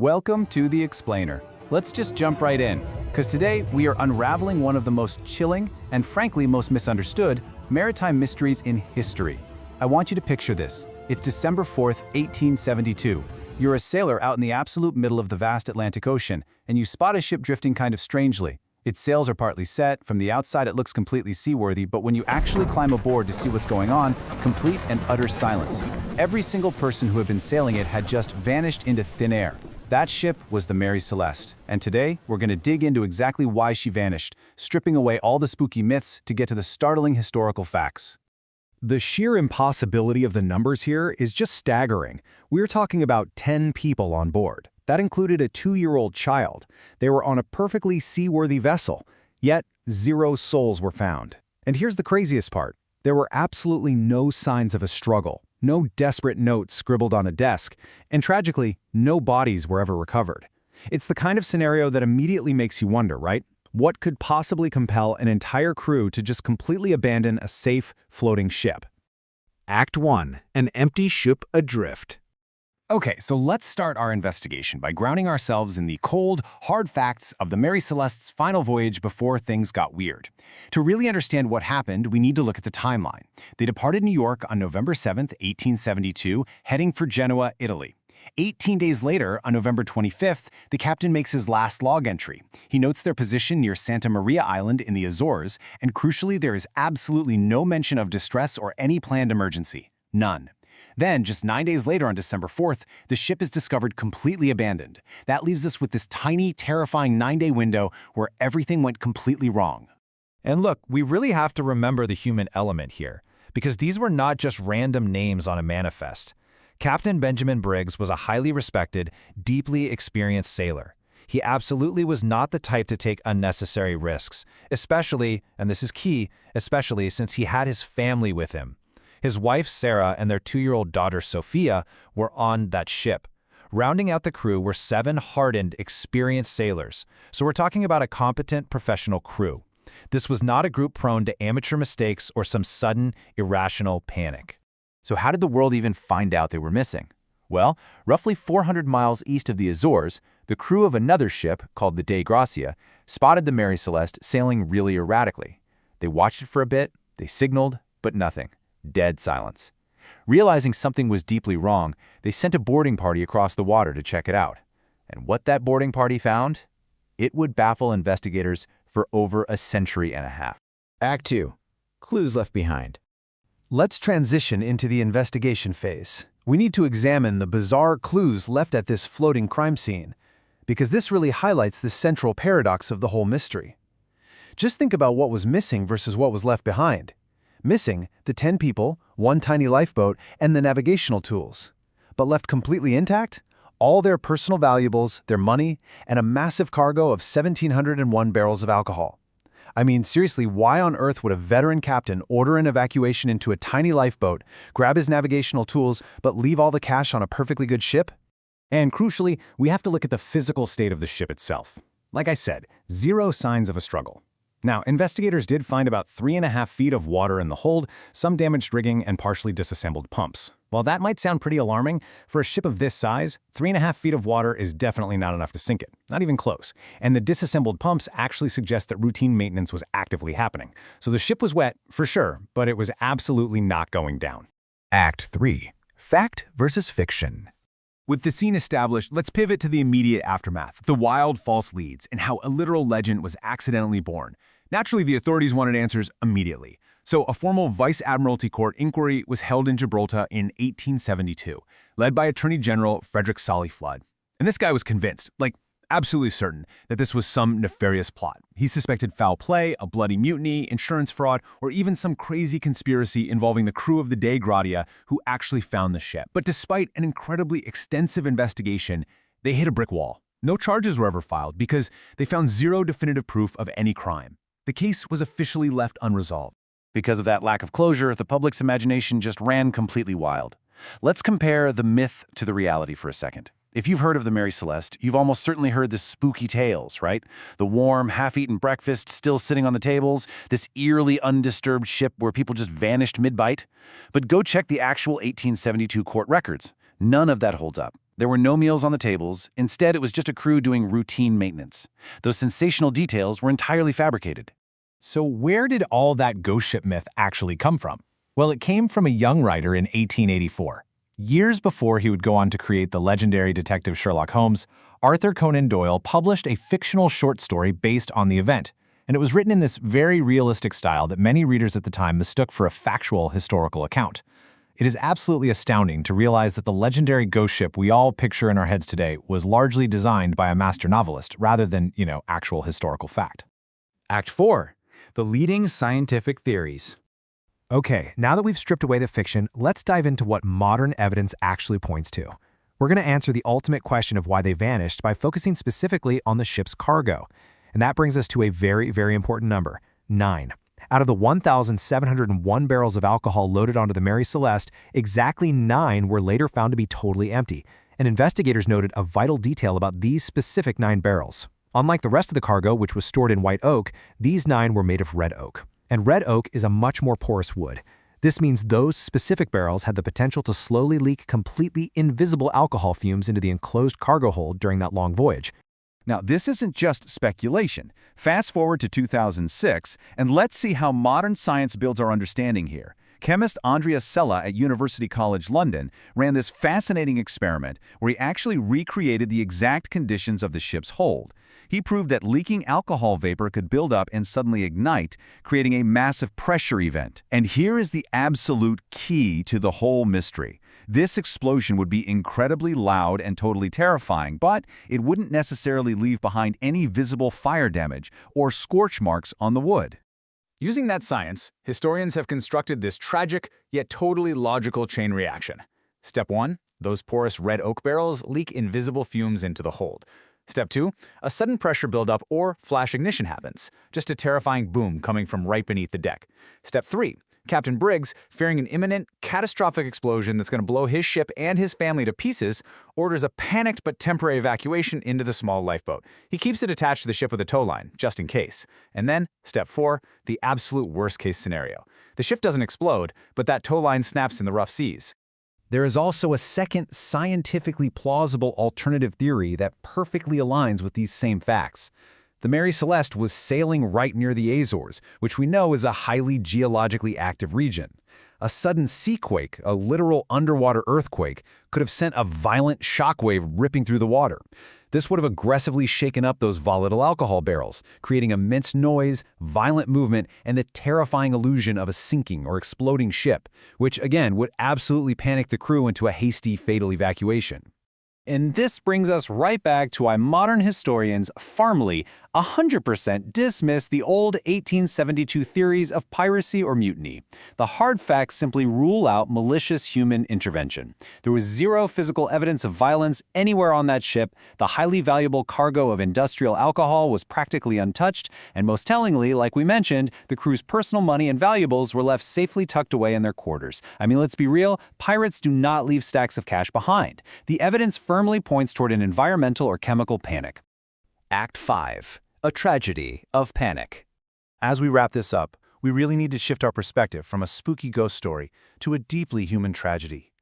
Welcome to The Explainer. Let's just jump right in, because today we are unraveling one of the most chilling and frankly most misunderstood maritime mysteries in history. I want you to picture this. It's December 4th, 1872. You're a sailor out in the absolute middle of the vast Atlantic Ocean, and you spot a ship drifting kind of strangely. Its sails are partly set. From the outside it looks completely seaworthy, but when you actually climb aboard to see what's going on, complete and utter silence. Every single person who had been sailing it had just vanished into thin air. That ship was the Mary Celeste, and today we're going to dig into exactly why she vanished, stripping away all the spooky myths to get to the startling historical facts. The sheer impossibility of the numbers here is just staggering. We're talking about 10 people on board. That included a 2-year-old child. They were on a perfectly seaworthy vessel, yet 0 souls were found. And here's the craziest part. There were absolutely no signs of a struggle, no desperate notes scribbled on a desk, and tragically, no bodies were ever recovered. It's the kind of scenario that immediately makes you wonder, right? What could possibly compel an entire crew to just completely abandon a safe, floating ship? Act 1. An empty ship adrift. Okay, so let's start our investigation by grounding ourselves in the cold, hard facts of the Mary Celeste's final voyage before things got weird. To really understand what happened, we need to look at the timeline. They departed New York on November 7, 1872, heading for Genoa, Italy. 18 days later, on November 25th, the captain makes his last log entry. He notes their position near Santa Maria Island in the Azores, and crucially, there is absolutely no mention of distress or any planned emergency. None. Then, just 9 days later on December 4th, the ship is discovered completely abandoned. That leaves us with this tiny, terrifying 9-day window where everything went completely wrong. And look, we really have to remember the human element here, because these were not just random names on a manifest. Captain Benjamin Briggs was a highly respected, deeply experienced sailor. He absolutely was not the type to take unnecessary risks, especially, and this is key, especially since he had his family with him. His wife, Sarah, and their 2-year-old daughter, Sophia, were on that ship. Rounding out the crew were 7 hardened, experienced sailors. So we're talking about a competent, professional crew. This was not a group prone to amateur mistakes or some sudden, irrational panic. So how did the world even find out they were missing? Well, roughly 400 miles east of the Azores, the crew of another ship, called the Dei Gracia, spotted the Mary Celeste sailing really erratically. They watched it for a bit, they signaled, but nothing. Dead silence. Realizing something was deeply wrong, they sent a boarding party across the water to check it out. And what that boarding party found? It would baffle investigators for over a century and a half. Act 2. Clues left behind. Let's transition into the investigation phase. We need to examine the bizarre clues left at this floating crime scene, because this really highlights the central paradox of the whole mystery. Just think about what was missing versus what was left behind. Missing, the 10 people, 1 tiny lifeboat, and the navigational tools. But left completely intact? All their personal valuables, their money, and a massive cargo of 1,701 barrels of alcohol. I mean, seriously, why on earth would a veteran captain order an evacuation into a tiny lifeboat, grab his navigational tools, but leave all the cash on a perfectly good ship? And crucially, we have to look at the physical state of the ship itself. Like I said, 0 signs of a struggle. Now, investigators did find about 3.5 feet of water in the hold, some damaged rigging, and partially disassembled pumps. While that might sound pretty alarming, for a ship of this size, 3.5 feet of water is definitely not enough to sink it. Not even close. And the disassembled pumps actually suggest that routine maintenance was actively happening. So the ship was wet, for sure, but it was absolutely not going down. Act 3. Fact versus fiction. With the scene established, let's pivot to the immediate aftermath, the wild false leads, and how a literal legend was accidentally born. Naturally, the authorities wanted answers immediately. So a formal Vice Admiralty Court inquiry was held in Gibraltar in 1872, led by Attorney General Frederick Solly Flood. And this guy was convinced, like absolutely certain, that this was some nefarious plot. He suspected foul play, a bloody mutiny, insurance fraud, or even some crazy conspiracy involving the crew of the Dei Gracia who actually found the ship. But despite an incredibly extensive investigation, they hit a brick wall. No charges were ever filed because they found 0 definitive proof of any crime. The case was officially left unresolved. Because of that lack of closure, the public's imagination just ran completely wild. Let's compare the myth to the reality for a second. If you've heard of the Mary Celeste, you've almost certainly heard the spooky tales, right? The warm, half-eaten breakfast still sitting on the tables, this eerily undisturbed ship where people just vanished mid-bite. But go check the actual 1872 court records. None of that holds up. There were no meals on the tables. Instead, it was just a crew doing routine maintenance. Those sensational details were entirely fabricated. So where did all that ghost ship myth actually come from? Well, it came from a young writer in 1884. Years before he would go on to create the legendary detective Sherlock Holmes, Arthur Conan Doyle published a fictional short story based on the event, and it was written in this very realistic style that many readers at the time mistook for a factual historical account. It is absolutely astounding to realize that the legendary ghost ship we all picture in our heads today was largely designed by a master novelist rather than, actual historical fact. Act 4. The leading scientific theories. Okay, now that we've stripped away the fiction, let's dive into what modern evidence actually points to. We're going to answer the ultimate question of why they vanished by focusing specifically on the ship's cargo. And that brings us to a very, very important number, 9. Out of the 1,701 barrels of alcohol loaded onto the Mary Celeste, exactly 9 were later found to be totally empty, and investigators noted a vital detail about these specific 9 barrels. Unlike the rest of the cargo, which was stored in white oak, these 9 were made of red oak. And red oak is a much more porous wood. This means those specific barrels had the potential to slowly leak completely invisible alcohol fumes into the enclosed cargo hold during that long voyage. Now, this isn't just speculation. Fast forward to 2006, and let's see how modern science builds our understanding here. Chemist Andrea Sella at University College London ran this fascinating experiment where he actually recreated the exact conditions of the ship's hold. He proved that leaking alcohol vapor could build up and suddenly ignite, creating a massive pressure event. And here is the absolute key to the whole mystery. This explosion would be incredibly loud and totally terrifying, but it wouldn't necessarily leave behind any visible fire damage or scorch marks on the wood. Using that science, historians have constructed this tragic, yet totally logical chain reaction. Step 1. Those porous red oak barrels leak invisible fumes into the hold. Step 2. A sudden pressure buildup or flash ignition happens, just a terrifying boom coming from right beneath the deck. Step 3. Captain Briggs, fearing an imminent, catastrophic explosion that's going to blow his ship and his family to pieces, orders a panicked but temporary evacuation into the small lifeboat. He keeps it attached to the ship with a tow line, just in case. And then, Step 4, the absolute worst-case scenario. The ship doesn't explode, but that tow line snaps in the rough seas. There is also a second scientifically plausible alternative theory that perfectly aligns with these same facts. The Mary Celeste was sailing right near the Azores, which we know is a highly geologically active region. A sudden seaquake, a literal underwater earthquake, could have sent a violent shockwave ripping through the water. This would have aggressively shaken up those volatile alcohol barrels, creating immense noise, violent movement, and the terrifying illusion of a sinking or exploding ship, which again would absolutely panic the crew into a hasty, fatal evacuation. And this brings us right back to why modern historians firmly, 100% dismiss the old 1872 theories of piracy or mutiny. The hard facts simply rule out malicious human intervention. There was zero physical evidence of violence anywhere on that ship, the highly valuable cargo of industrial alcohol was practically untouched, and most tellingly, like we mentioned, the crew's personal money and valuables were left safely tucked away in their quarters. I mean, let's be real, pirates do not leave stacks of cash behind. The evidence firmly points toward an environmental or chemical panic. Act 5. A tragedy of panic. As we wrap this up, we really need to shift our perspective from a spooky ghost story to a deeply human tragedy.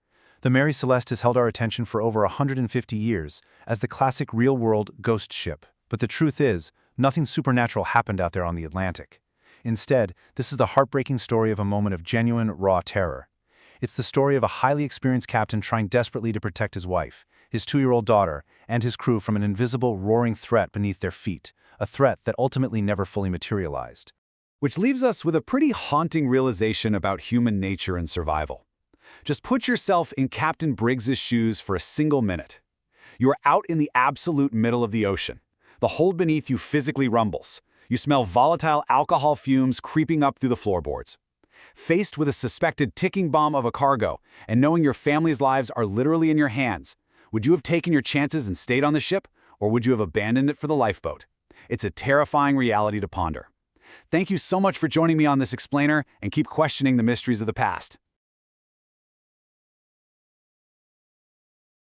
The Mary Celeste has held our attention for over 150 years as the classic real-world ghost ship. But the truth is, nothing supernatural happened out there on the Atlantic. Instead, this is the heartbreaking story of a moment of genuine, raw terror. It's the story of a highly experienced captain trying desperately to protect his wife, his 2-year-old daughter, and his crew from an invisible, roaring threat beneath their feet, a threat that ultimately never fully materialized. Which leaves us with a pretty haunting realization about human nature and survival. Just put yourself in Captain Briggs's shoes for a single minute. You are out in the absolute middle of the ocean. The hold beneath you physically rumbles. You smell volatile alcohol fumes creeping up through the floorboards. Faced with a suspected ticking bomb of a cargo, and knowing your family's lives are literally in your hands, would you have taken your chances and stayed on the ship, or would you have abandoned it for the lifeboat? It's a terrifying reality to ponder. Thank you so much for joining me on this explainer, and keep questioning the mysteries of the past.